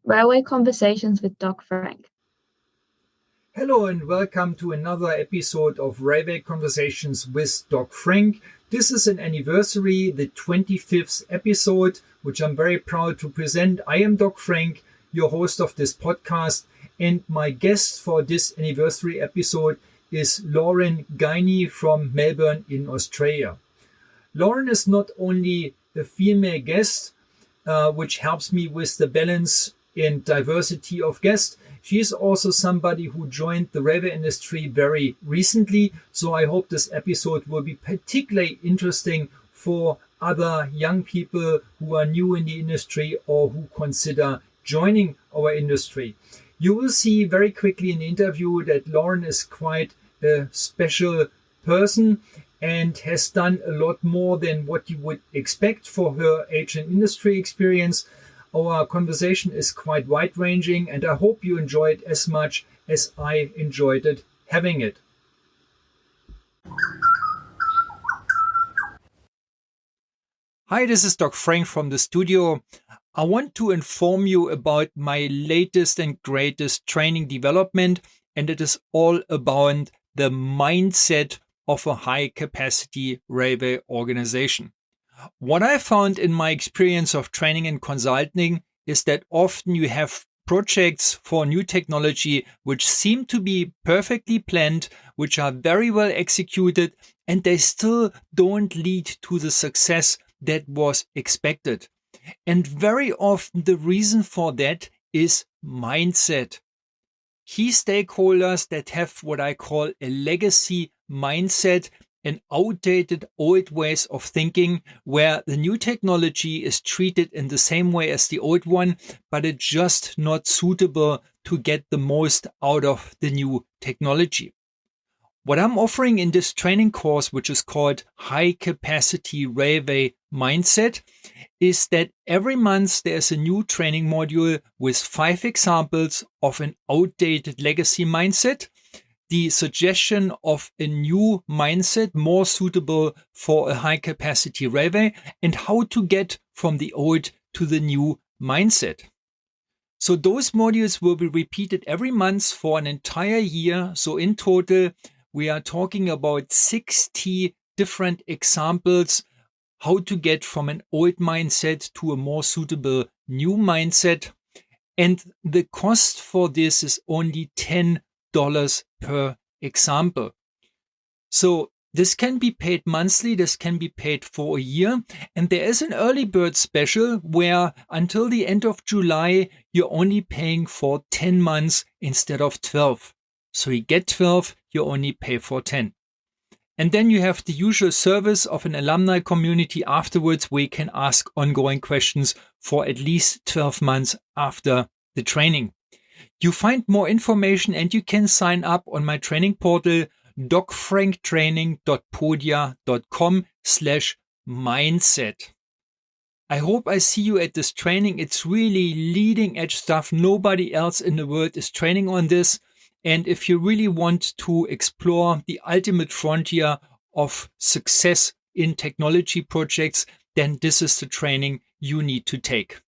Railway Conversations with Doc Frank. Hello and welcome to another episode of Railway Conversations with Doc Frank. This is an anniversary, the 25th episode, which I'm very proud to present. I am Doc Frank, your host of this podcast, and my guest for this anniversary episode is Lauren Guiney from Melbourne in Australia. Lauren is not only a female guest, which helps me with the balance and diversity of guests. She is also somebody who joined the railway industry very recently. So I hope this episode will be particularly interesting for other young people who are new in the industry or who consider joining our industry. You will see very quickly in the interview that Lauren is quite a special person and has done a lot more than what you would expect for her age and industry experience. Our conversation is quite wide-ranging, and I hope you enjoy it as much as I enjoyed it having it. Hi, this is Doc Frank from the studio. I want to inform you about my latest and greatest training development, and it is all about the mindset of a high-capacity railway organization. What I found in my experience of training and consulting is that often you have projects for new technology which seem to be perfectly planned, which are very well executed, and they still don't lead to the success that was expected. And very often the reason for that is mindset. Key stakeholders that have what I call a legacy mindset, and outdated old ways of thinking where the new technology is treated in the same way as the old one, but it's just not suitable to get the most out of the new technology. What I'm offering in this training course, which is called High Capacity Railway Mindset, is that every month there's a new training module with 5 examples of an outdated legacy mindset, the suggestion of a new mindset more suitable for a high capacity railway, and how to get from the old to the new mindset. So those modules will be repeated every month for an entire year. So in total, we are talking about 60 different examples how to get from an old mindset to a more suitable new mindset. And the cost for this is only $10 per example. So this can be paid monthly, this can be paid for a year. And there is an early bird special where until the end of July, you're only paying for 10 months instead of 12. So you get 12, you only pay for 10. And then you have the usual service of an alumni community afterwards where you can ask ongoing questions for at least 12 months after the training. You find more information and you can sign up on my training portal, docfranktraining.podia.com/mindset. I hope I see you at this training. It's really leading edge stuff. Nobody else in the world is training on this. And if you really want to explore the ultimate frontier of success in technology projects, then this is the training you need to take.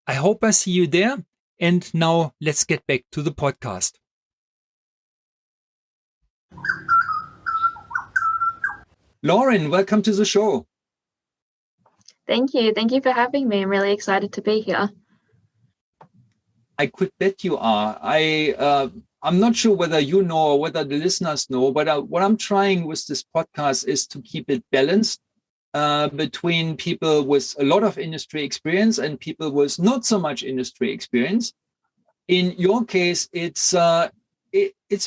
I hope I see you there. And now let's get back to the podcast. Lauren, welcome to the show. Thank you. Thank you for having me. I'm really excited to be here. I could bet you are. I'm not sure whether you know or whether the listeners know, but what I'm trying with this podcast is to keep it balanced between people with a lot of industry experience and people with not so much industry experience. In your case, it's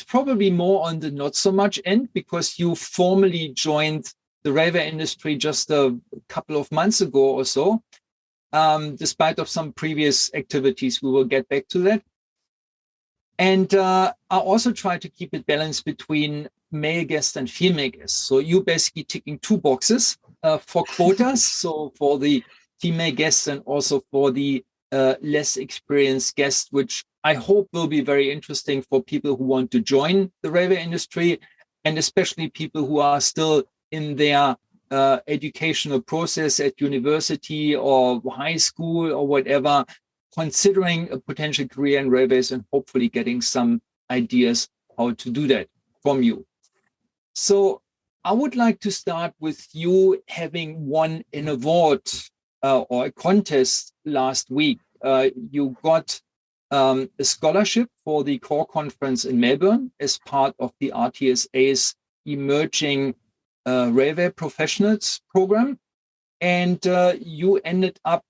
probably more on the not so much end because you formally joined the railway industry just a couple of months ago or so, despite of some previous activities. We will get back to that. And I also try to keep it balanced between male guests and female guests. So you basically ticking 2 boxes for quotas. So for the female guests and also for the less experienced guests, which I hope will be very interesting for people who want to join the railway industry, and especially people who are still in their educational process at university or high school or whatever, considering a potential career in railways and hopefully getting some ideas how to do that from you. So I would like to start with you having won an award or a contest last week. You got a scholarship for the core conference in Melbourne as part of the RTSA's Emerging Railway Professionals program. And you ended up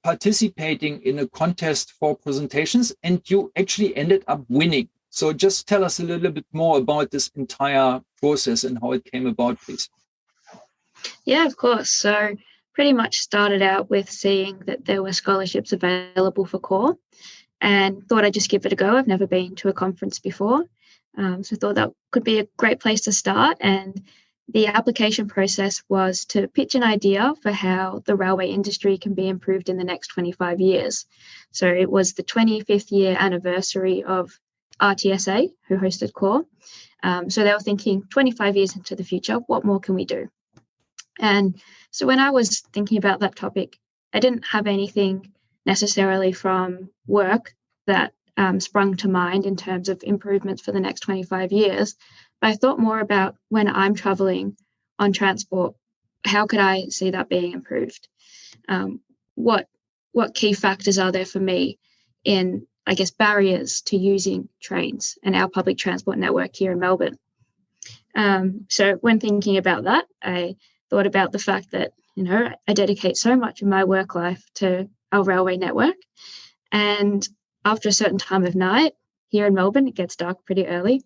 participating in a contest for presentations, and you actually ended up winning. So just tell us a little bit more about this entire process and how it came about, please. Yeah, of course. So pretty much started out with seeing that there were scholarships available for core and thought I'd just give it a go. I've never been to a conference before. So I thought that could be a great place to start. And the application process was to pitch an idea for how the railway industry can be improved in the next 25 years. So it was the 25th year anniversary of RTSA, who hosted core. So they were thinking 25 years into the future, what more can we do? And so when I was thinking about that topic, I didn't have anything necessarily from work that sprung to mind in terms of improvements for the next 25 years. But I thought more about when I'm traveling on transport, how could I see that being improved? What key factors are there for me in, I guess, barriers to using trains and our public transport network here in Melbourne? So when thinking about that, I thought about the fact that, I dedicate so much of my work life to our railway network. And after a certain time of night here in Melbourne, it gets dark pretty early.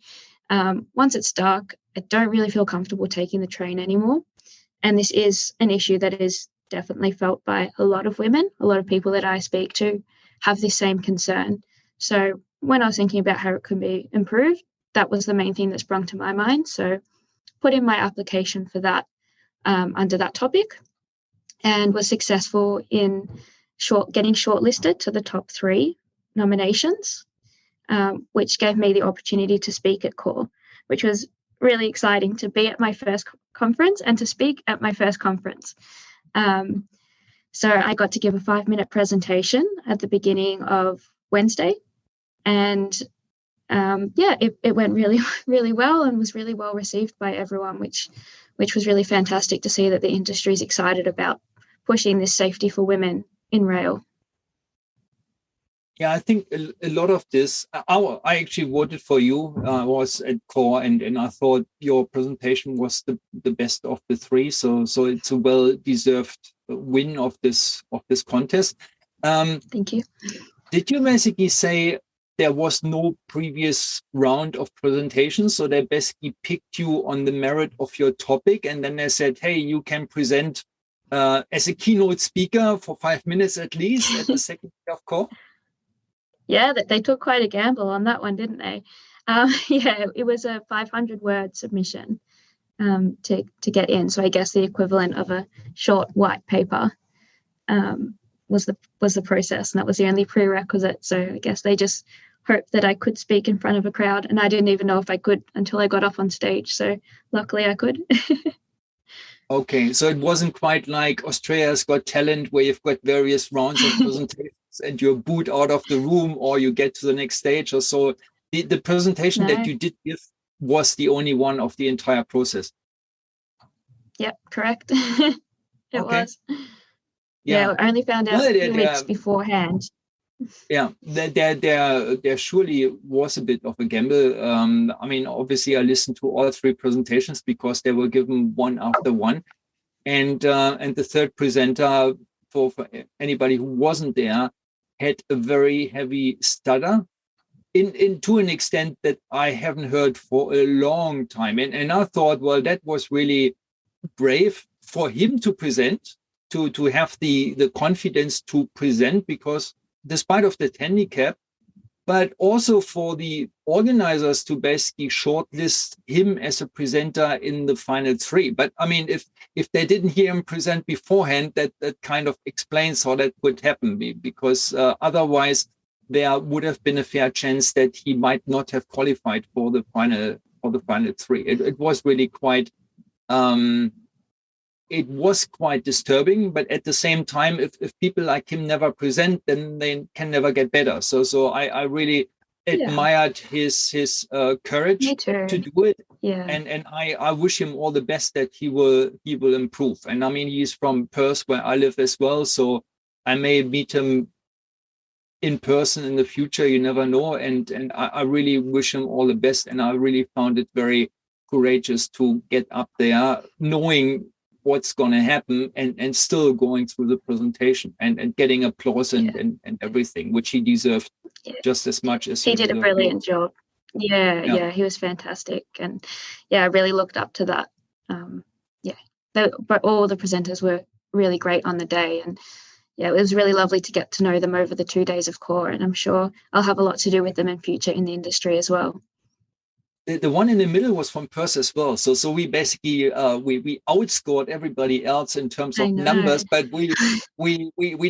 Once it's dark, I don't really feel comfortable taking the train anymore. And this is an issue that is definitely felt by a lot of women. A lot of people that I speak to have this same concern. So when I was thinking about how it could be improved, that was the main thing that sprung to my mind. So put in my application for that under that topic and was successful in getting shortlisted to the top 3 nominations, which gave me the opportunity to speak at core, which was really exciting to be at my first conference and to speak at my first conference. So I got to give a 5-minute presentation at the beginning of Wednesday. And it went really, really well and was really well received by everyone, which was really fantastic to see that the industry is excited about pushing this safety for women in rail. Yeah, I think a lot of this, I actually voted for you, I was at core, and I thought your presentation was the best of the 3. So it's a well-deserved win of this contest. Thank you. Did you basically say there was no previous round of presentations? So they basically picked you on the merit of your topic, and then they said, hey, you can present as a keynote speaker for 5 minutes at least at the second day of core? Yeah, they took quite a gamble on that one, didn't they? It was a 500-word submission to get in. So I guess the equivalent of a short white paper was the process, and that was the only prerequisite. So I guess they just hoped that I could speak in front of a crowd, and I didn't even know if I could until I got up on stage. So luckily I could. Okay, so it wasn't quite like Australia's Got Talent, where you've got various rounds of presentations and you're booed out of the room or you get to the next stage or so. The presentation that you did give was the only one of the entire process. Yep, correct. It was. Yeah, I only found out a few weeks beforehand. Yeah, there surely was a bit of a gamble. I mean, obviously, I listened to all 3 presentations because they were given one after one, and the third presenter, for anybody who wasn't there, had a very heavy stutter, in to an extent that I haven't heard for a long time. And I thought, well, that was really brave for him to present, to have the confidence to present, because despite of that handicap, but also for the organizers to basically shortlist him as a presenter in the final 3. But I mean, if they didn't hear him present beforehand, that kind of explains how that would happen, because otherwise there would have been a fair chance that he might not have qualified for the final 3. It was really quite it was quite disturbing, but at the same time, if people like him never present, then they can never get better. So I really admired his Me courage to too. do it. Yeah. And I wish him all the best that he will improve. And I mean, he's from Perth, where I live as well. So I may meet him in person in the future. You never know. And I really wish him all the best. And I really found it very courageous to get up there, knowing what's going to happen, and still going through the presentation and getting applause and everything, which he deserved just as much as he did a brilliant job. Yeah, he was fantastic. And I really looked up to that. But all the presenters were really great on the day. And it was really lovely to get to know them over the 2 days of core. And I'm sure I'll have a lot to do with them in future in the industry as well. The one in the middle was from Perth as well. So we basically we outscored everybody else in terms of numbers, but we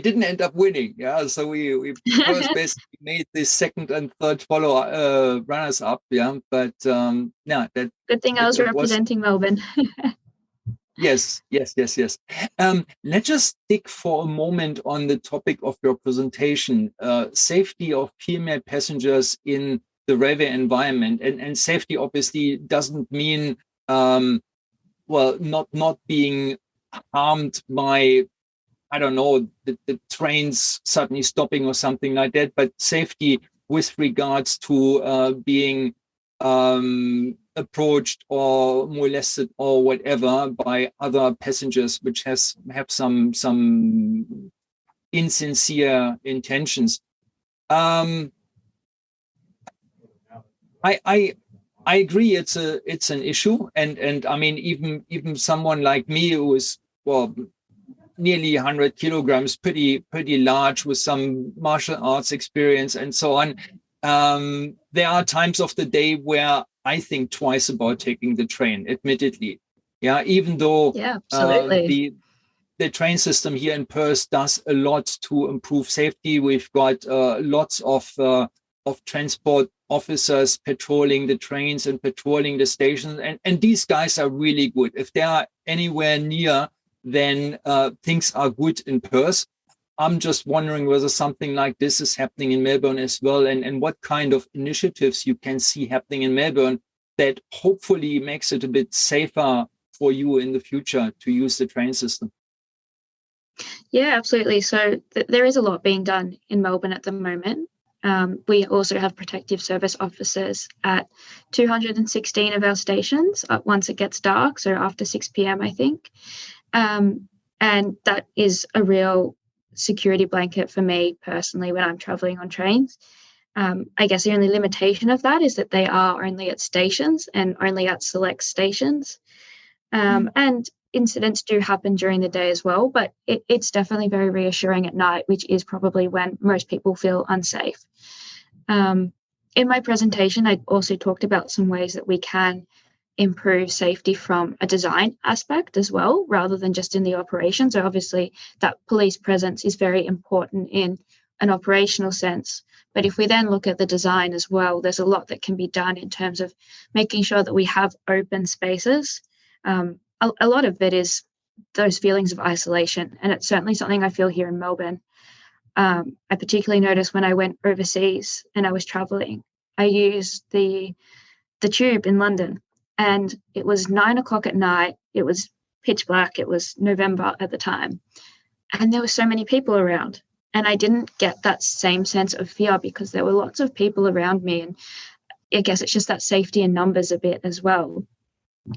didn't end up winning. Yeah, so we Perth basically made the second and third follow runners up. Yeah, but that good thing I was representing Melbourne. Yes. Let's just stick for a moment on the topic of your presentation, safety of female passengers in the railway environment. And safety obviously doesn't mean, not being harmed by, I don't know, the trains suddenly stopping or something like that, but safety with regards to being approached or molested or whatever by other passengers, which have some insincere intentions. I agree. It's an issue, and I mean even someone like me who is nearly 100 kilograms, pretty large, with some martial arts experience and so on. There are times of the day where I think twice about taking the train, admittedly. Yeah, even though the train system here in Perth does a lot to improve safety. We've got lots of transport officers patrolling the trains and patrolling the stations. And these guys are really good. If they are anywhere near, then things are good in Perth. I'm just wondering whether something like this is happening in Melbourne as well, and what kind of initiatives you can see happening in Melbourne that hopefully makes it a bit safer for you in the future to use the train system. Yeah, absolutely. So there is a lot being done in Melbourne at the moment. We also have protective service officers at 216 of our stations once it gets dark, so after 6 p.m, I think. And that is a real security blanket for me personally when I'm traveling on trains. I guess the only limitation of that is that they are only at stations and only at select stations. And incidents do happen during the day as well, but it's definitely very reassuring at night, which is probably when most people feel unsafe. In my presentation, I also talked about some ways that we can improve safety from a design aspect as well, rather than just in the operation. So obviously that police presence is very important in an operational sense. But if we then look at the design as well, there's a lot that can be done in terms of making sure that we have open spaces. A lot of it is those feelings of isolation, and it's certainly something I feel here in Melbourne. I particularly noticed when I went overseas and I was traveling, I used the tube in London, and it was 9 o'clock at night. It was pitch black. It was November at the time, and there were so many people around, and I didn't get that same sense of fear because there were lots of people around me, and I guess it's just that safety in numbers a bit as well.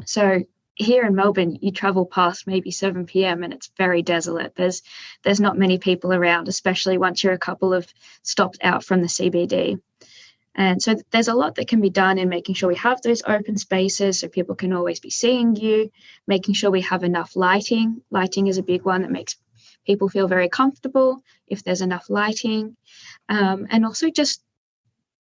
So here in Melbourne, you travel past maybe 7 p.m. and it's very desolate. There's not many people around, especially once you're a couple of stops out from the CBD. And so there's a lot that can be done in making sure we have those open spaces so people can always be seeing you, making sure we have enough lighting. Lighting is a big one that makes people feel very comfortable if there's enough lighting. And also just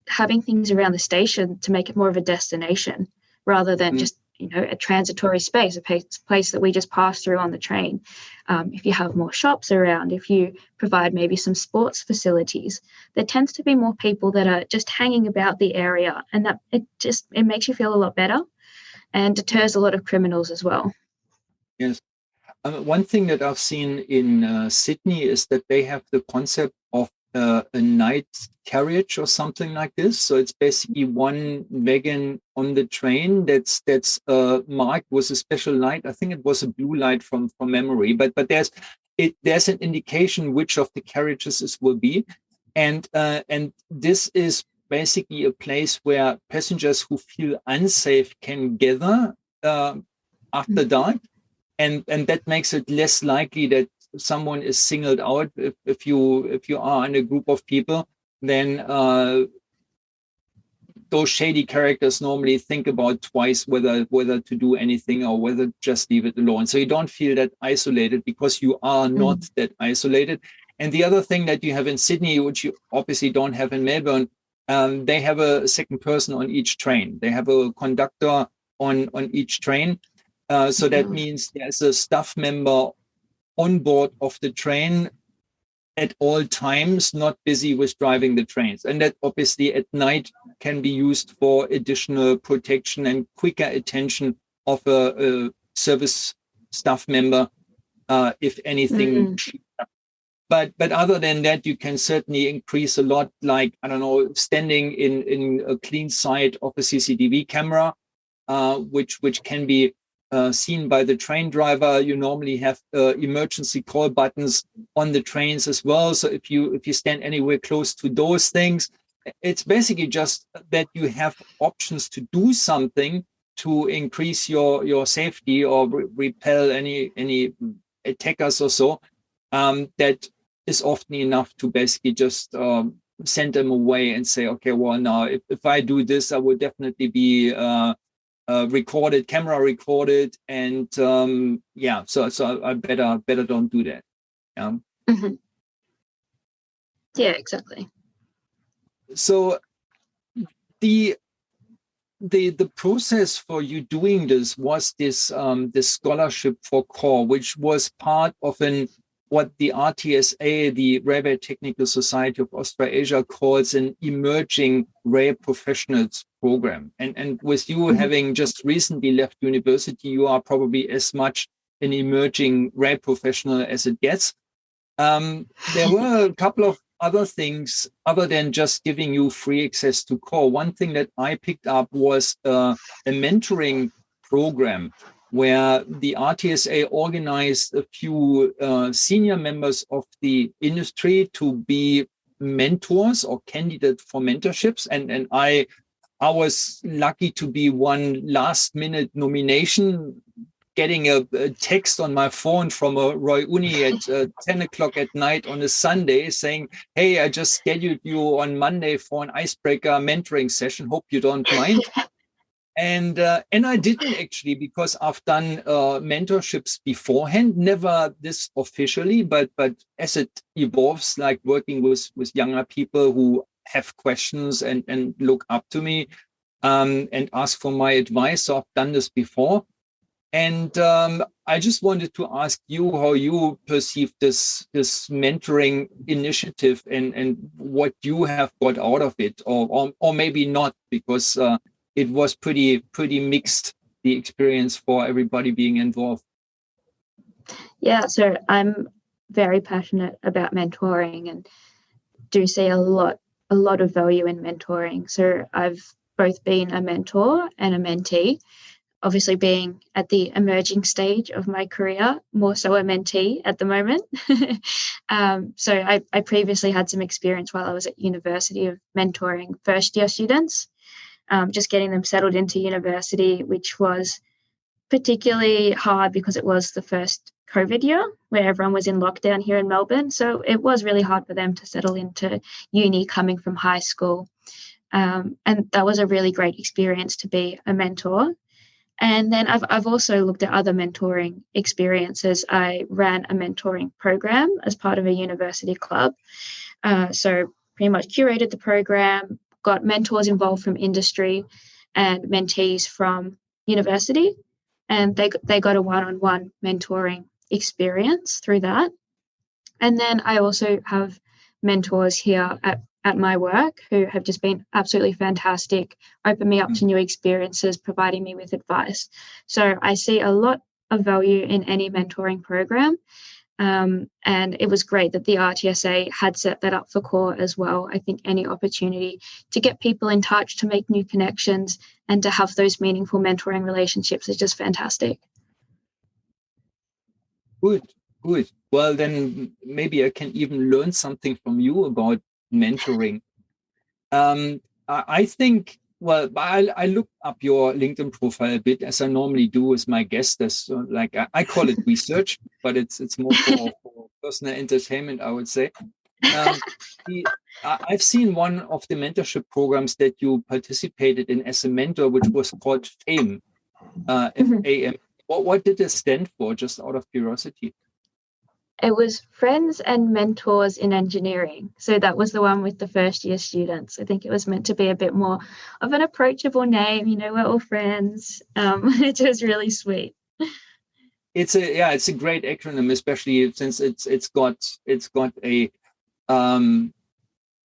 having things around the station to make it more of a destination rather than just a transitory space, a place that we just pass through on the train. If you have more shops around, if you provide maybe some sports facilities, there tends to be more people that are just hanging about the area, and that it makes you feel a lot better and deters a lot of criminals as well. Yes. One thing that I've seen in Sydney is that they have the concept of a night carriage or something like this. So it's basically one wagon on the train that's marked with a special light. I think it was a blue light from memory, but there's an indication which of the carriages this will be, and this is basically a place where passengers who feel unsafe can gather after dark, and that makes it less likely that someone is singled out. If you are in a group of people, then those shady characters normally think about twice whether to do anything or whether just leave it alone. So you don't feel that isolated because you are not that isolated. And the other thing that you have in Sydney, which you obviously don't have in Melbourne, they have a second person on each train. They have a conductor on each train. So that means there's a staff member on board of the train at all times, not busy with driving the trains. And that obviously at night can be used for additional protection and quicker attention of a service staff member, if anything. But other than that, you can certainly increase a lot, like, I don't know, standing in a clean sight of a CCTV camera, which can be seen by the train driver. You normally have emergency call buttons on the trains as well. So if you stand anywhere close to those things, it's basically just that you have options to do something to increase your safety or repel any attackers or so. That is often enough to basically just send them away and say, okay, well, now if I do this, I will definitely be recorded, camera recorded, and so I better don't do that. Yeah, exactly. So the process for you doing this was this scholarship for core, which was part of what the RTSA, the Railway Technical Society of Australasia, calls an emerging rail professionals program. And with you having just recently left university, you are probably as much an emerging rail professional as it gets. There were a couple of other things other than just giving you free access to core. One thing that I picked up was a mentoring program where the RTSA organized a few senior members of the industry to be mentors or candidate for mentorships. And I was lucky to be one last minute nomination, getting a text on my phone from a Roy Uni at 10 o'clock at night on a Sunday saying, hey, I just scheduled you on Monday for an icebreaker mentoring session. Hope you don't mind. And I didn't actually, because I've done mentorships beforehand, never this officially, but as it evolves, like working with younger people who have questions and look up to me and ask for my advice. So I've done this before. And I just wanted to ask you how you perceive this mentoring initiative and what you have got out of it, or maybe not, because it was pretty mixed, the experience for everybody being involved. Yeah, so I'm very passionate about mentoring and do see a lot of value in mentoring. So I've both been a mentor and a mentee. Obviously, being at the emerging stage of my career, more so a mentee at the moment. So I previously had some experience while I was at university of mentoring first-year students, just getting them settled into university, which was particularly hard because it was the first COVID year where everyone was in lockdown here in Melbourne. So it was really hard for them to settle into uni coming from high school. And that was a really great experience to be a mentor. And then I've also looked at other mentoring experiences. I ran a mentoring program as part of a university club. So pretty much curated the program, got mentors involved from industry and mentees from university. And they got a one-on-one mentoring experience through that. And then I also have mentors here at my work who have just been absolutely fantastic, opened me up to new experiences, providing me with advice. So I see a lot of value in any mentoring program. And it was great that the RTSA had set that up for CORE as well. I think any opportunity to get people in touch, to make new connections, and to have those meaningful mentoring relationships is just fantastic. Good, good. Well, then maybe I can even learn something from you about mentoring. I think, well, I looked up your LinkedIn profile a bit, as I normally do with my guests. As like I call it research, but it's more for personal entertainment, I would say. Um, I've seen one of the mentorship programs that you participated in as a mentor, which was called FAME, FAM. What did it stand for, just out of curiosity? It was Friends and Mentors in Engineering. So that was the one with the first year students. I think it was meant to be a bit more of an approachable name. We're all friends. It was really sweet. It's a great acronym, especially since it's got a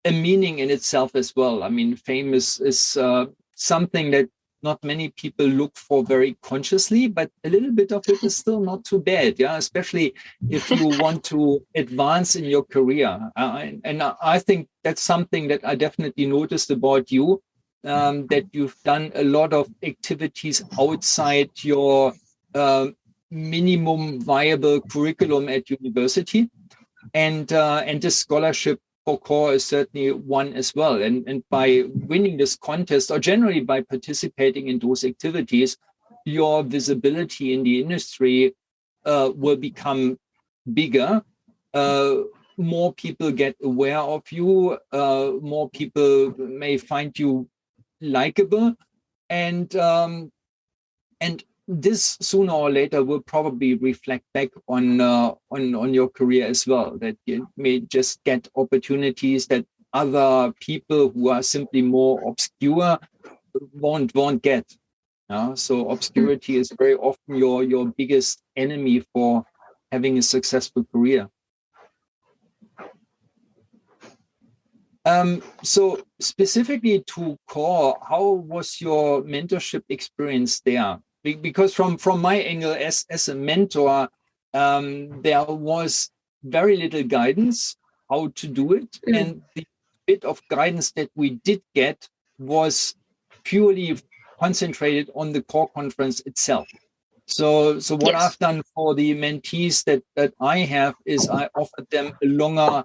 meaning in itself as well. I mean, fame is something that not many people look for very consciously, but a little bit of it is still not too bad. Yeah, especially if you want to advance in your career. And I think that's something that I definitely noticed about you, that you've done a lot of activities outside your minimum viable curriculum at university. And this scholarship for CORE is certainly one as well. And by winning this contest, or generally by participating in those activities, your visibility in the industry will become bigger. More people get aware of you. More people may find you likable, and this sooner or later will probably reflect back on your career as well, that you may just get opportunities that other people who are simply more obscure won't get. So obscurity is very often your biggest enemy for having a successful career. So specifically to CORE, how was your mentorship experience there? Because from my angle as a mentor, there was very little guidance how to do it. And the bit of guidance that we did get was purely concentrated on the CORE conference itself. So what I've done for the mentees that I have is I offered them a longer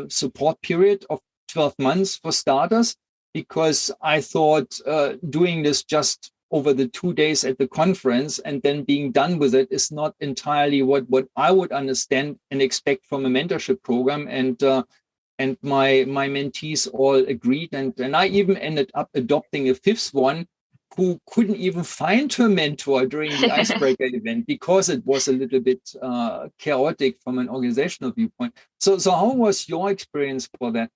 support period of 12 months for starters, because I thought doing this just over the 2 days at the conference and then being done with it is not entirely what I would understand and expect from a mentorship program. And my mentees all agreed. And I even ended up adopting a fifth one who couldn't even find her mentor during the icebreaker event because it was a little bit chaotic from an organizational viewpoint. So how was your experience for that?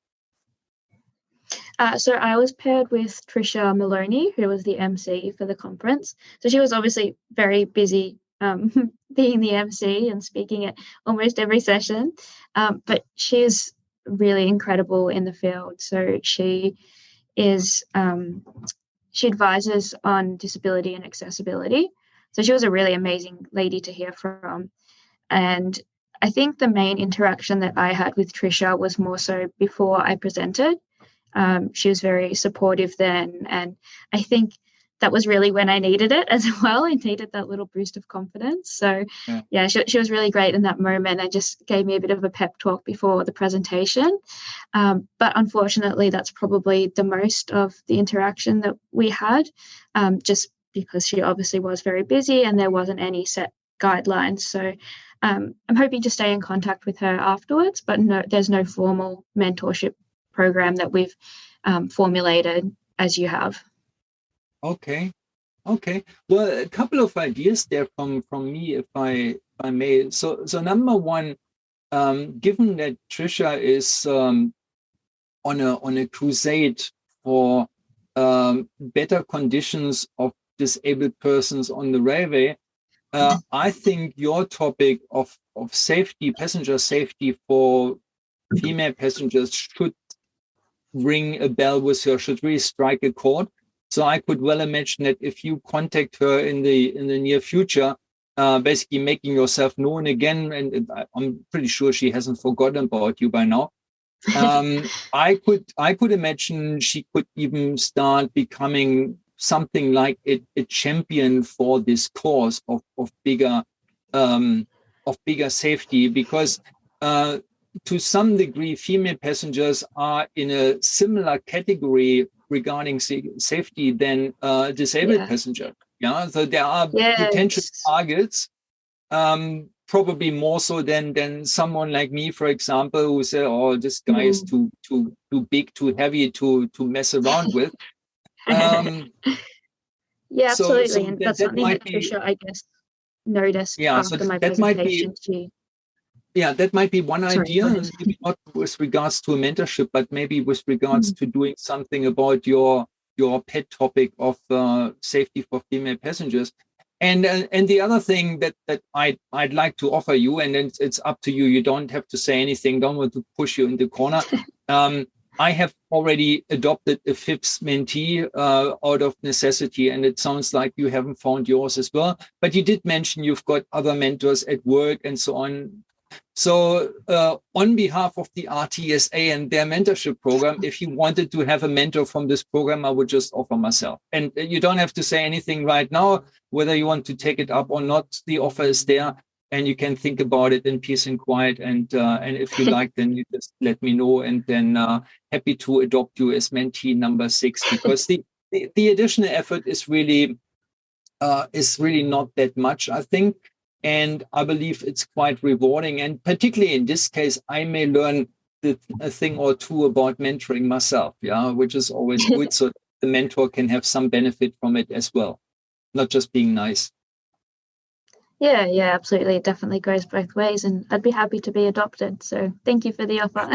So I was paired with Trisha Maloney, who was the MC for the conference. So she was obviously very busy being the MC and speaking at almost every session. But she's really incredible in the field. So she advises on disability and accessibility. So she was a really amazing lady to hear from. And I think the main interaction that I had with Trisha was more so before I presented. She was very supportive then. And I think that was really when I needed it as well. I needed that little boost of confidence. So yeah, she was really great in that moment and just gave me a bit of a pep talk before the presentation. But unfortunately, that's probably the most of the interaction that we had, just because she obviously was very busy and there wasn't any set guidelines. So I'm hoping to stay in contact with her afterwards, but no, there's no formal mentorship program that we've formulated as you have. Okay. Well, a couple of ideas there from me, if I may. So number one, given that Trisha is on a crusade for better conditions of disabled persons on the railway, I think your topic of safety, passenger safety for female passengers should ring a bell with her, should really strike a chord. So I could well imagine that if you contact her in the near future, basically making yourself known again. And I'm pretty sure she hasn't forgotten about you by now. I could imagine she could even start becoming something like a champion for this cause of bigger safety, because to some degree female passengers are in a similar category regarding safety than disabled passenger. Yeah, so there are potential targets. Probably more so than someone like me, for example, who say, "Oh, this guy is too big, too heavy to mess around with." Yeah, absolutely, so and that's that something might that be, Trisha, I guess, noticed yeah. So after my that might be, presentation. that might be one Sorry, idea, go ahead. maybe not with regards to a mentorship, but maybe with regards to doing something about your pet topic of safety for female passengers. And the other thing that I'd like to offer you, and it's up to you. You don't have to say anything. Don't want to push you in the corner. I have already adopted a FIPS mentee out of necessity, and it sounds like you haven't found yours as well. But you did mention you've got other mentors at work and so on. So on behalf of the RTSA and their mentorship program, if you wanted to have a mentor from this program, I would just offer myself. And you don't have to say anything right now, whether you want to take it up or not. The offer is there, and you can think about it in peace and quiet. And if you like, then you just let me know, and then happy to adopt you as mentee number 6, because the additional effort is really not that much, I think. And I believe it's quite rewarding. And particularly in this case, I may learn a thing or two about mentoring myself, which is always good. So the mentor can have some benefit from it as well, not just being nice. Yeah, absolutely. It definitely goes both ways, and I'd be happy to be adopted. So thank you for the offer.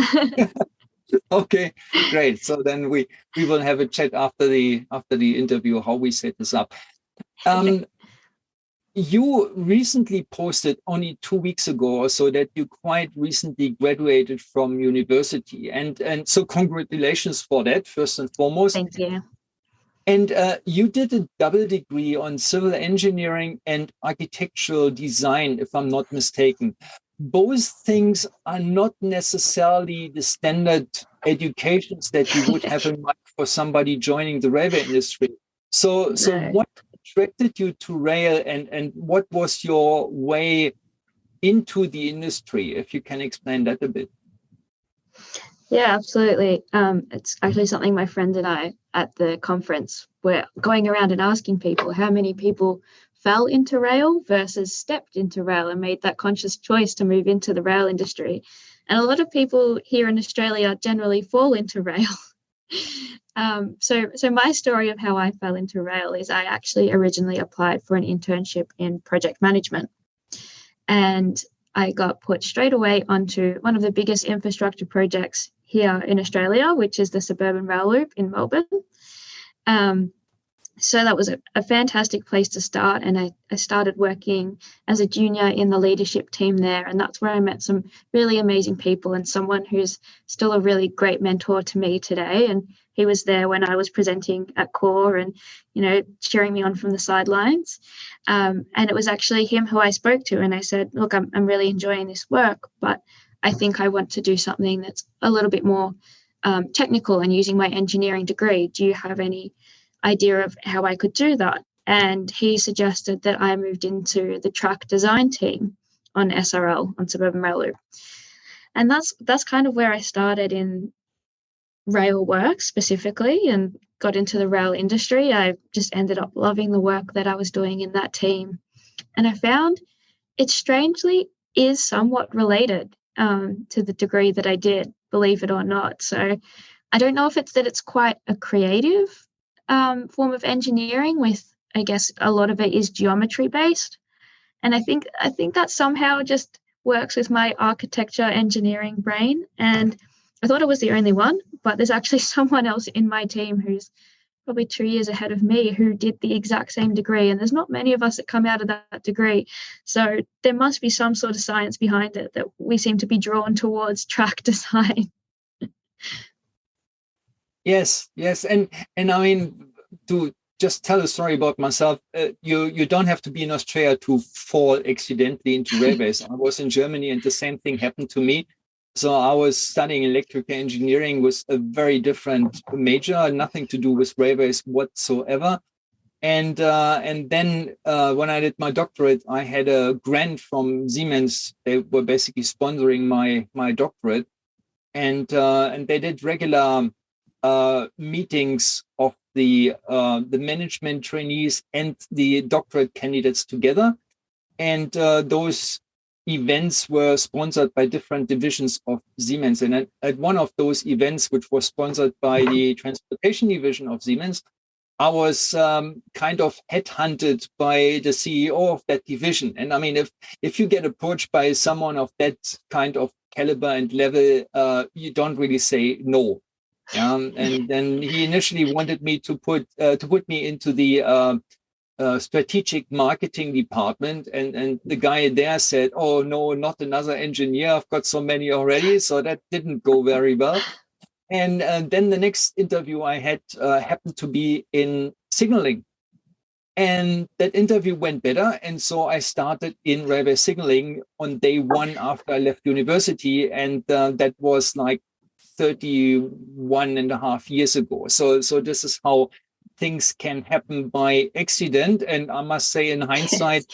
Okay, great. So then we will have a chat after the interview, how we set this up. You recently posted only 2 weeks ago or so that you quite recently graduated from university. And so congratulations for that, first and foremost. Thank you. And you did a double degree on civil engineering and architectural design, if I'm not mistaken. Both things are not necessarily the standard educations that you would have in mind for somebody joining the railway industry. So what attracted you to rail, and what was your way into the industry, if you can explain that a bit? Yeah, absolutely. It's actually something my friend and I at the conference were going around and asking people how many people fell into rail versus stepped into rail and made that conscious choice to move into the rail industry. And a lot of people here in Australia generally fall into rail. So my story of how I fell into rail is I actually originally applied for an internship in project management. And I got put straight away onto one of the biggest infrastructure projects here in Australia, which is the suburban rail loop in Melbourne. So that was a fantastic place to start. And I started working as a junior in the leadership team there. And that's where I met some really amazing people and someone who's still a really great mentor to me today. And he was there when I was presenting at CORE and, cheering me on from the sidelines. And it was actually him who I spoke to. And I said, look, I'm really enjoying this work, but I think I want to do something that's a little bit more technical and using my engineering degree. Do you have any idea of how I could do that? And he suggested that I moved into the track design team on SRL, on Suburban Rail Loop. And that's kind of where I started in rail work specifically and got into the rail industry. I just ended up loving the work that I was doing in that team. And I found it strangely is somewhat related to the degree that I did, believe it or not. So I don't know if it's that it's quite a creative form of engineering with, I guess, a lot of it is geometry based. And I think that somehow just works with my architecture engineering brain. And I thought I was the only one, but there's actually someone else in my team who's probably 2 years ahead of me who did the exact same degree. And there's not many of us that come out of that degree. So there must be some sort of science behind it that we seem to be drawn towards track design. Yes. And I mean, to just tell a story about myself. You don't have to be in Australia to fall accidentally into railways. I was in Germany and the same thing happened to me. So I was studying electrical engineering with a very different major, nothing to do with railways whatsoever. And then when I did my doctorate, I had a grant from Siemens. They were basically sponsoring my doctorate, and they did regular meetings of the management trainees and the doctorate candidates together. And those events were sponsored by different divisions of Siemens. And at one of those events, which was sponsored by the transportation division of Siemens, I was kind of headhunted by the CEO of that division. And I mean, if you get approached by someone of that kind of caliber and level, you don't really say no. And then he initially wanted me to put me into the strategic marketing department, and the guy there said, "Oh no, not another engineer. I've got so many already." So that didn't go very well. And then the next interview I had happened to be in signaling. And that interview went better. And so I started in railway signaling on day one after I left university. And that was like 31 and a half years ago. So this is how things can happen by accident. And I must say, in hindsight,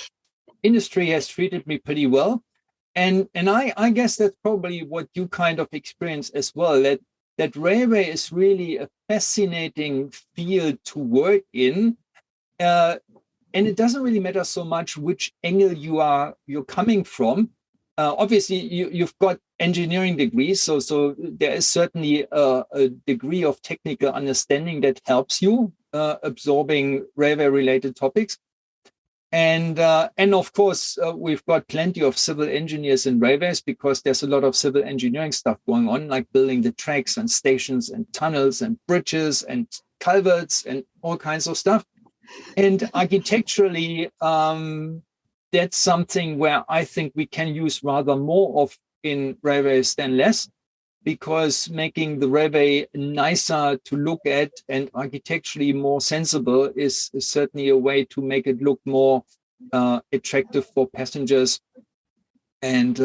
industry has treated me pretty well. And I guess that's probably what you kind of experience as well, that railway is really a fascinating field to work in. And it doesn't really matter so much which angle you're coming from. Obviously, you've got engineering degrees, so there is certainly a degree of technical understanding that helps you absorbing railway-related topics. And of course, we've got plenty of civil engineers in railways because there's a lot of civil engineering stuff going on, like building the tracks and stations and tunnels and bridges and culverts and all kinds of stuff. And architecturally, that's something where I think we can use rather more of in railways than less, because making the railway nicer to look at and architecturally more sensible is certainly a way to make it look more attractive for passengers. And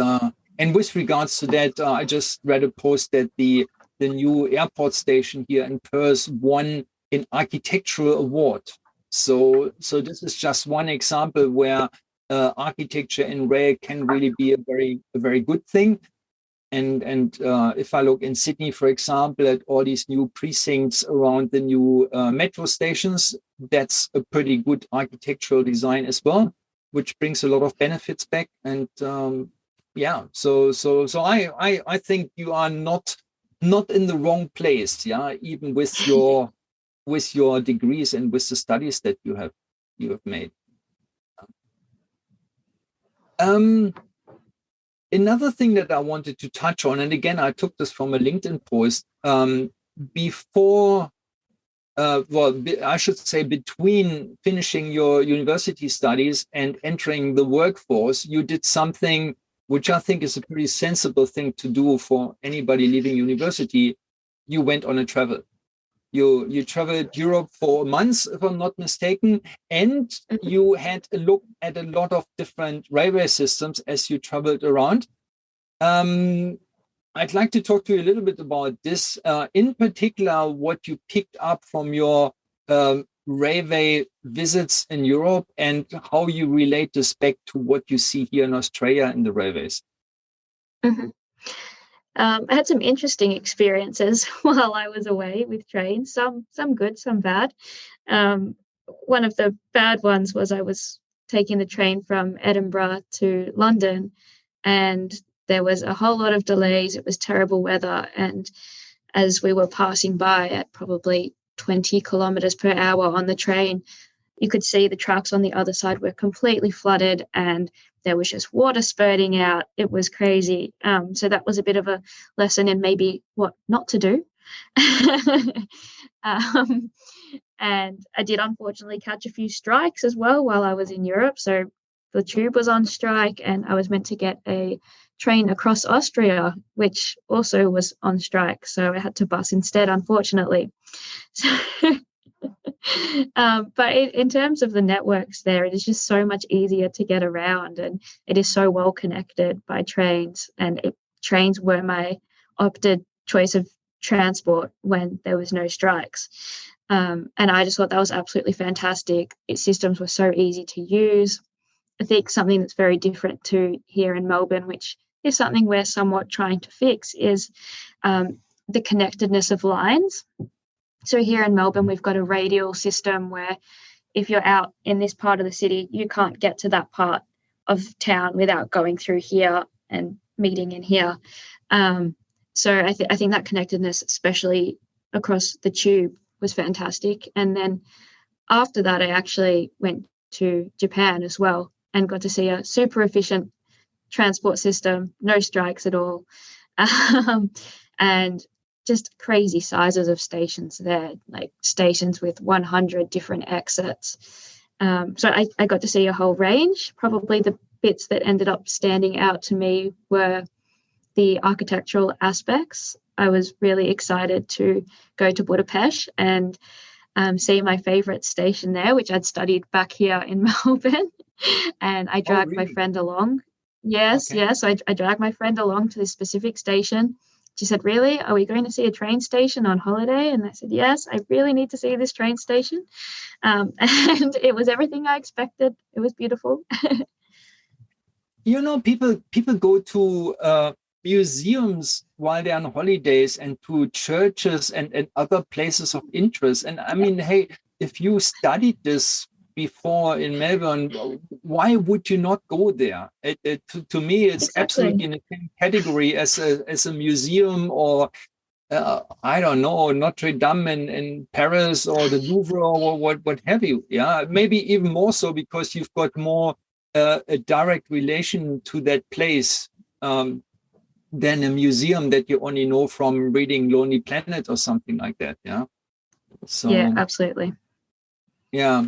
with regards to that, I just read a post that the new airport station here in Perth won an architectural award. So this is just one example where architecture in rail can really be a very good thing. And if I look in Sydney, for example, at all these new precincts around the new metro stations, that's a pretty good architectural design as well, which brings a lot of benefits back. And yeah, so I think you are not in the wrong place, yeah, even with your degrees and with the studies that you have made. Another thing that I wanted to touch on, and again, I took this from a LinkedIn post, I should say between finishing your university studies and entering the workforce, you did something which I think is a pretty sensible thing to do for anybody leaving university. You went on a travel. You traveled Europe for months, if I'm not mistaken, and you had a look at a lot of different railway systems as you traveled around. I'd like to talk to you a little bit about this, in particular, what you picked up from your railway visits in Europe and how you relate this back to what you see here in Australia in the railways. Mm-hmm. I had some interesting experiences while I was away with trains, some good, some bad. One of the bad ones was I was taking the train from Edinburgh to London, and there was a whole lot of delays. It was terrible weather, and as we were passing by at probably 20 kilometers per hour on the train, you could see the tracks on the other side were completely flooded and there was just water spurting out. It was crazy. So that was a bit of a lesson in maybe what not to do. And I did unfortunately catch a few strikes as well while I was in Europe. So the tube was on strike and I was meant to get a train across Austria, which also was on strike. So I had to bus instead, unfortunately. But in terms of the networks there, it is just so much easier to get around, and it is so well connected by trains. And trains were my opted choice of transport when there was no strikes. And I just thought that was absolutely fantastic. Its systems were so easy to use. I think something that's very different to here in Melbourne, which is something we're somewhat trying to fix, is the connectedness of lines. So here in Melbourne, we've got a radial system where if you're out in this part of the city, you can't get to that part of town without going through here and meeting in here. So I think that connectedness, especially across the tube, was fantastic. And then after that, I actually went to Japan as well and got to see a super efficient transport system, no strikes at all. And just crazy sizes of stations there, like stations with 100 different exits. So I got to see a whole range. Probably the bits that ended up standing out to me were the architectural aspects. I was really excited to go to Budapest and see my favourite station there, which I'd studied back here in Melbourne. And I dragged my friend along. Yes, okay. Yes, I dragged my friend along to this specific station. She said, "Really? Are we going to see a train station on holiday?" And I said, "Yes, I really need to see this train station." And it was everything I expected. It was beautiful. You know, people go to museums while they're on holidays, and to churches and other places of interest. And I mean, hey, if you studied this before in Melbourne, why would you not go there? To me, it's absolutely in the same category as a museum, or I don't know, Notre Dame in Paris, or the Louvre, or what have you. Yeah, maybe even more so because you've got more a direct relation to that place than a museum that you only know from reading Lonely Planet or something like that. Yeah. So yeah, absolutely. Yeah.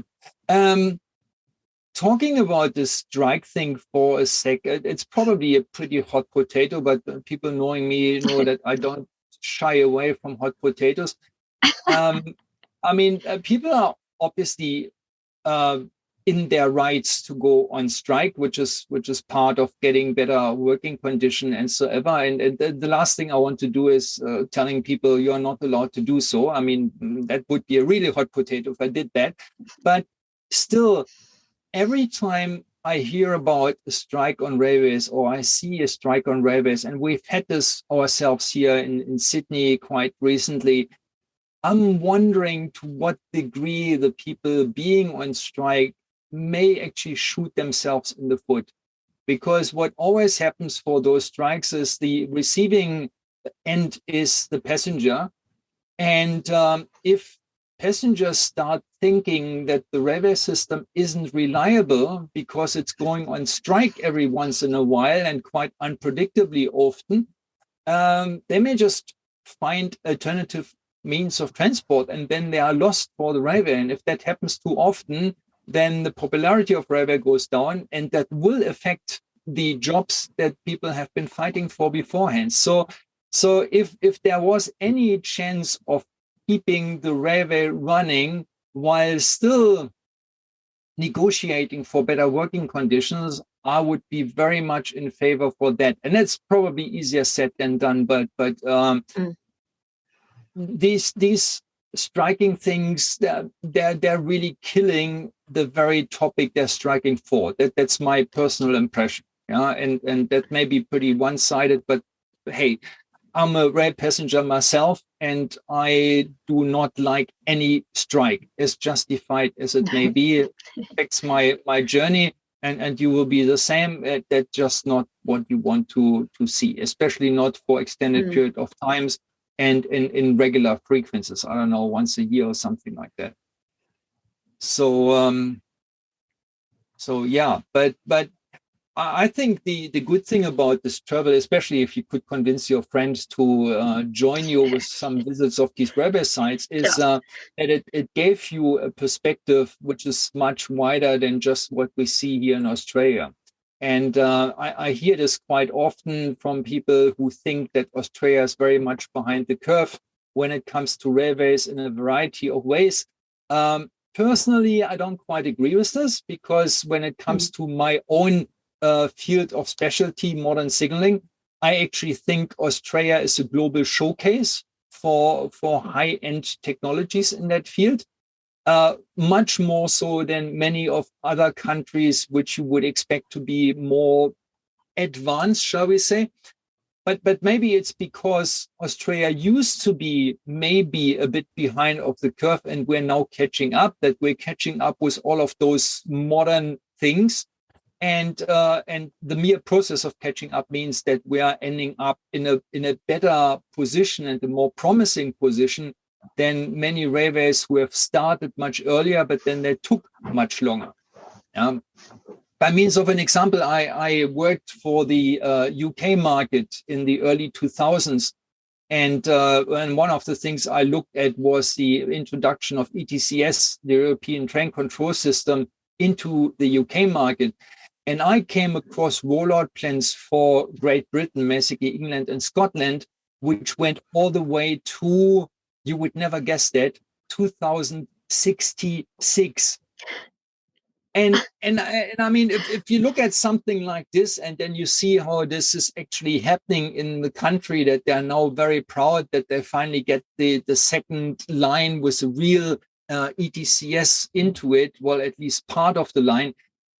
Talking about the strike thing for a sec, it's probably a pretty hot potato, but people knowing me know that I don't shy away from hot potatoes. I mean, people are obviously in their rights to go on strike, which is part of getting better working condition and so ever. And the last thing I want to do is telling people you're not allowed to do so. I mean, that would be a really hot potato if I did that. But still, every time I hear about a strike on railways, or I see a strike on railways, and we've had this ourselves here in Sydney quite recently, I'm wondering to what degree the people being on strike may actually shoot themselves in the foot. Because what always happens for those strikes is the receiving end is the passenger. And if passengers start thinking that the railway system isn't reliable because it's going on strike every once in a while and quite unpredictably often, they may just find alternative means of transport, and then they are lost for the railway. And if that happens too often, then the popularity of railway goes down, and that will affect the jobs that people have been fighting for beforehand. So if there was any chance of keeping the railway running while still negotiating for better working conditions, I would be very much in favor for that. And that's probably easier said than done. But these striking things, they're really killing the very topic they're striking for. That's my personal impression. Yeah, and that may be pretty one-sided, but hey, I'm a rail passenger myself, and I do not like any strike, as justified as it may be. It affects my journey, and you will be the same. That's just not what you want to see, especially not for extended period of times and in regular frequencies. I don't know, once a year or something like that. So yeah, but I think the good thing about this travel, especially if you could convince your friends to join you with some visits of these railway sites, is that it gave you a perspective which is much wider than just what we see here in Australia. And I hear this quite often from people who think that Australia is very much behind the curve when it comes to railways in a variety of ways. Personally, I don't quite agree with this, because when it comes to my own field of specialty, modern signaling, I actually think Australia is a global showcase for high-end technologies in that field. Much more so than many of other countries, which you would expect to be more advanced, shall we say. But maybe it's because Australia used to be maybe a bit behind of the curve, and we're now catching up, that we're catching up with all of those modern things. And the mere process of catching up means that we are ending up in a better position and a more promising position than many railways who have started much earlier, but then they took much longer. By means of an example, I worked for the UK market in the early 2000s. And one of the things I looked at was the introduction of ETCS, the European Train Control System, into the UK market. And I came across rollout plans for Great Britain, basically England and Scotland, which went all the way to, you would never guess that, 2066. And I mean, if you look at something like this, and then you see how this is actually happening in the country, that they are now very proud that they finally get the second line with a real ETCS into it, well, at least part of the line,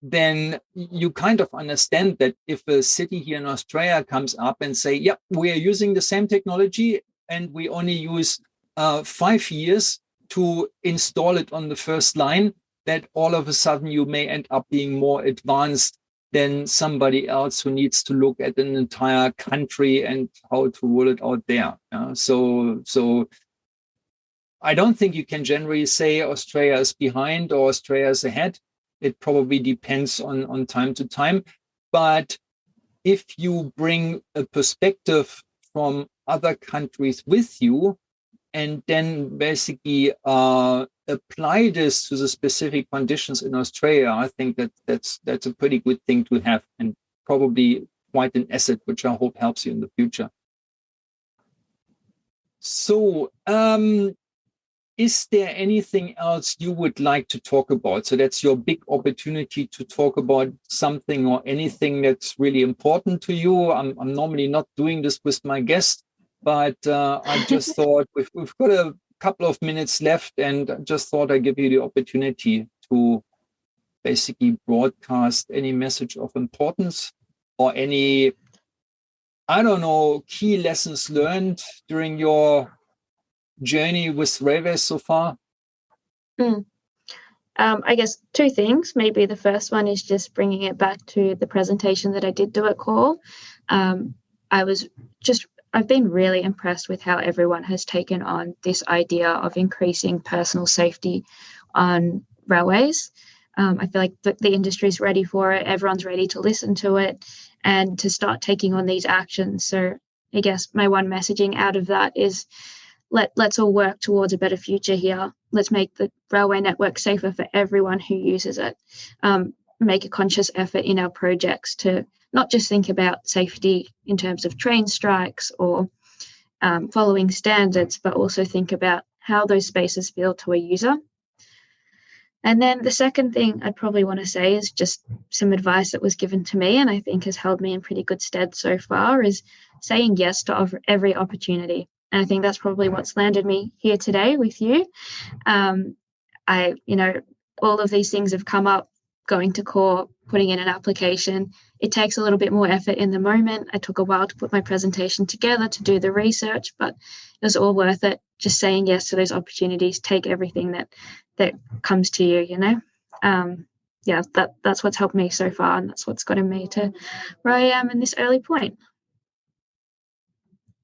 then you kind of understand that if a city here in Australia comes up and say, yep, we are using the same technology and we only use 5 years to install it on the first line, that all of a sudden you may end up being more advanced than somebody else who needs to look at an entire country and how to roll it out there. So I don't think you can generally say Australia is behind or Australia is ahead. It probably depends on time to time. But if you bring a perspective from other countries with you, and then basically apply this to the specific conditions in Australia, I think that's a pretty good thing to have, and probably quite an asset, which I hope helps you in the future. So, is there anything else you would like to talk about? So that's your big opportunity to talk about something or anything that's really important to you. I'm normally not doing this with my guests, but I just thought we've got a couple of minutes left, and I just thought I'd give you the opportunity to basically broadcast any message of importance or any, I don't know, key lessons learned during your journey with railways so far. I guess two things. Maybe the first one is just bringing it back to the presentation that I did do at Core. I've been really impressed with how everyone has taken on this idea of increasing personal safety on railways. I feel like the industry is ready for it. Everyone's ready to listen to it and to start taking on these actions. So I guess my one messaging out of that is let's all work towards a better future here. Let's make the railway network safer for everyone who uses it. Make a conscious effort in our projects to not just think about safety in terms of train strikes or following standards, but also think about how those spaces feel to a user. And then the second thing I'd probably want to say is just some advice that was given to me and I think has held me in pretty good stead so far, is saying yes to every opportunity. And I think that's probably what's landed me here today with you. All of these things have come up, going to Core, putting in an application. It takes a little bit more effort in the moment. It took a while to put my presentation together, to do the research, but it was all worth it. Just saying yes to those opportunities, take everything that comes to you, that's what's helped me so far, and that's what's gotten me to where I am in this early point.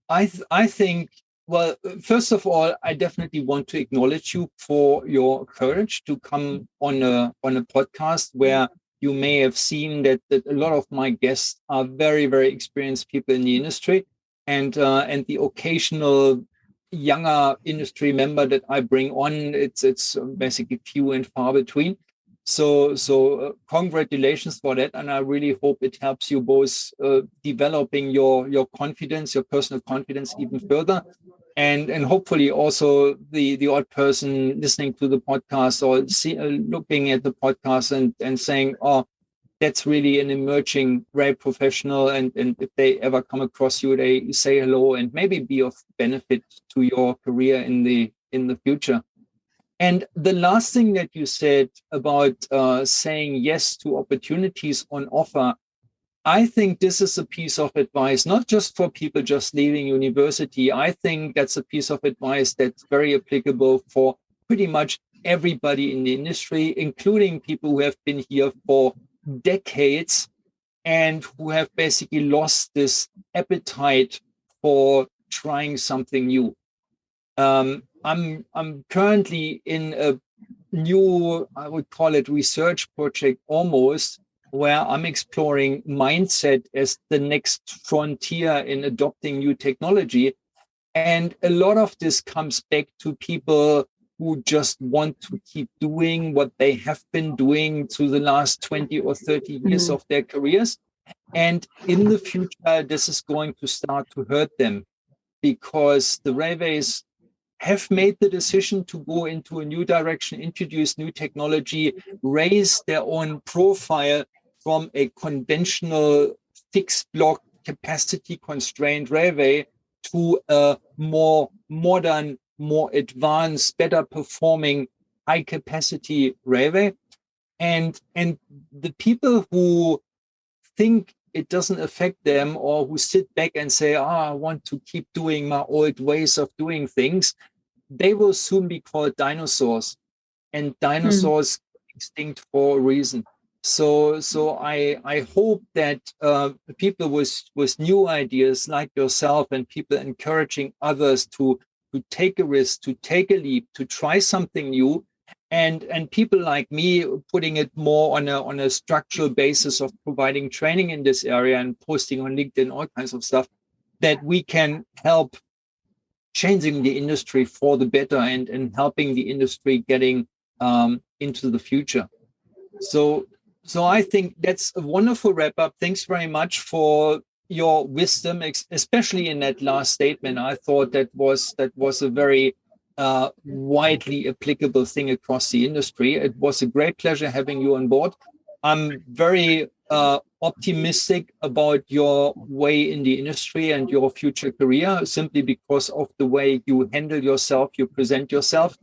I think, well, first of all, I definitely want to acknowledge you for your courage to come on a podcast where you may have seen that a lot of my guests are very, very experienced people in the industry, and the occasional younger industry member that I bring on, it's basically few and far between. So congratulations for that, and I really hope it helps you both developing your confidence, your personal confidence even further, and hopefully also the odd person listening to the podcast or looking at the podcast and saying, oh, that's really an emerging rave professional. And if they ever come across you, they say hello and maybe be of benefit to your career in the future. And the last thing that you said about saying yes to opportunities on offer, I think this is a piece of advice, not just for people just leaving university. I think that's a piece of advice that's very applicable for pretty much everybody in the industry, including people who have been here for decades and who have basically lost this appetite for trying something new. I'm currently in a new, I would call it research project almost, where I'm exploring mindset as the next frontier in adopting new technology. And a lot of this comes back to people who just want to keep doing what they have been doing through the last 20 or 30 years of their careers. And in the future, this is going to start to hurt them because the railways have made the decision to go into a new direction, introduce new technology, raise their own profile from a conventional fixed block capacity constrained railway to a more modern, more advanced, better performing high capacity railway. And the people who think it doesn't affect them or who sit back and say, I want to keep doing my old ways of doing things, they will soon be called dinosaurs, and dinosaurs extinct for a reason. So I hope that people with new ideas like yourself and people encouraging others to take a risk, to take a leap, to try something new, and people like me putting it more on a structural basis of providing training in this area and posting on LinkedIn, all kinds of stuff, that we can help changing the industry for the better and helping the industry getting into the future. So I think that's a wonderful wrap up. Thanks very much for your wisdom, especially in that last statement. I thought that was a very widely applicable thing across the industry. It was a great pleasure having you on board. I'm very optimistic about your way in the industry and your future career, simply because of the way you handle yourself, you present yourself,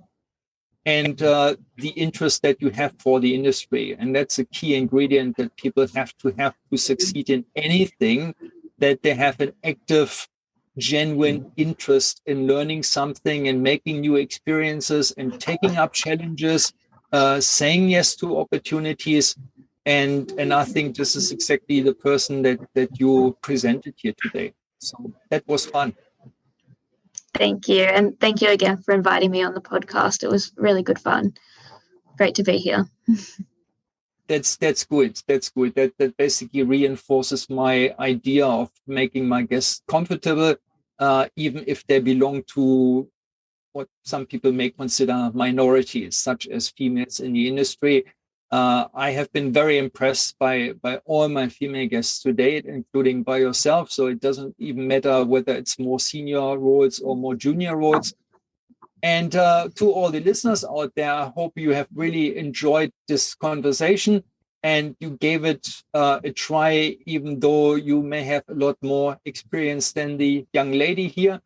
and the interest that you have for the industry. And that's a key ingredient that people have to succeed in anything, that they have an active, genuine interest in learning something and making new experiences and taking up challenges, saying yes to opportunities. And I think this is exactly the person that you presented here today. So that was fun. Thank you. And thank you again for inviting me on the podcast. It was really good fun. Great to be here. That's good. That's good. That basically reinforces my idea of making my guests comfortable, even if they belong to what some people may consider minorities, such as females in the industry. I have been very impressed by all my female guests to date, including by yourself. So it doesn't even matter whether it's more senior roles or more junior roles. And to all the listeners out there, I hope you have really enjoyed this conversation and you gave it a try, even though you may have a lot more experience than the young lady here.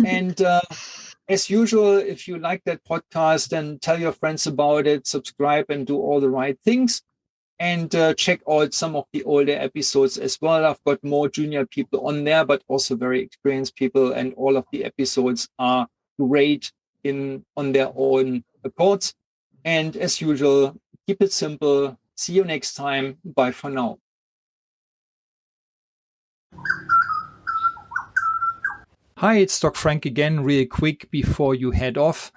And as usual, if you like that podcast, then tell your friends about it, subscribe and do all the right things. And check out some of the older episodes as well. I've got more junior people on there, but also very experienced people. And all of the episodes are great on their own accords. And as usual, keep it simple. See you next time. Bye for now. Hi, it's Doc Frank again, real quick before you head off.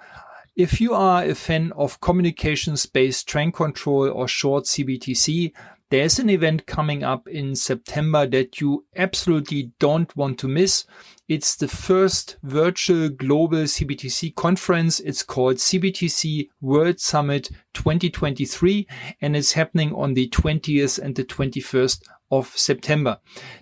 If you are a fan of communications-based train control or short CBTC, there's an event coming up in September that you absolutely don't want to miss. It's the first virtual global CBTC conference. It's called CBTC World Summit 2023, and it's happening on the 20th and the 21st of September.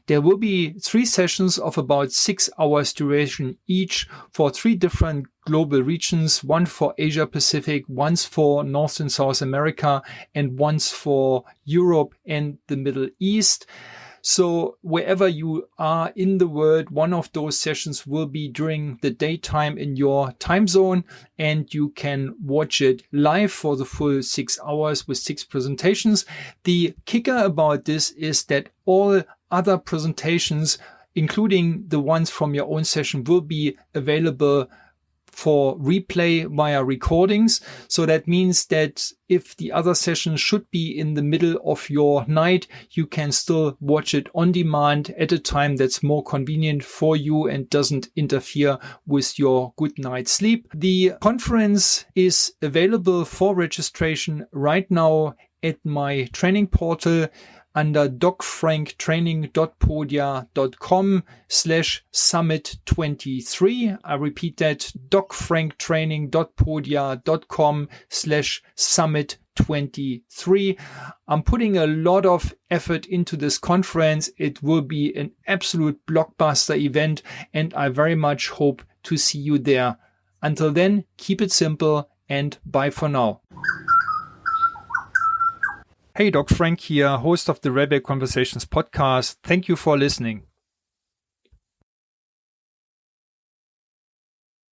There will be 3 sessions of about 6 hours duration each for 3 different global regions, one for Asia Pacific, once for North and South America, and once for Europe and the Middle East. So wherever you are in the world, one of those sessions will be during the daytime in your time zone, and you can watch it live for the full 6 hours with 6 presentations. The kicker about this is that all other presentations, including the ones from your own session, will be available for replay via recordings. So that means that if the other session should be in the middle of your night, you can still watch it on demand at a time that's more convenient for you and doesn't interfere with your good night's sleep. The conference is available for registration right now at my training portal under docfranktraining.podia.com/summit23. I repeat that, docfranktraining.podia.com/summit23. I'm putting a lot of effort into this conference. It will be an absolute blockbuster event, and I very much hope to see you there. Until then, keep it simple and bye for now. Hey, Doc Frank here, host of the Rebel Conversations podcast. Thank you for listening.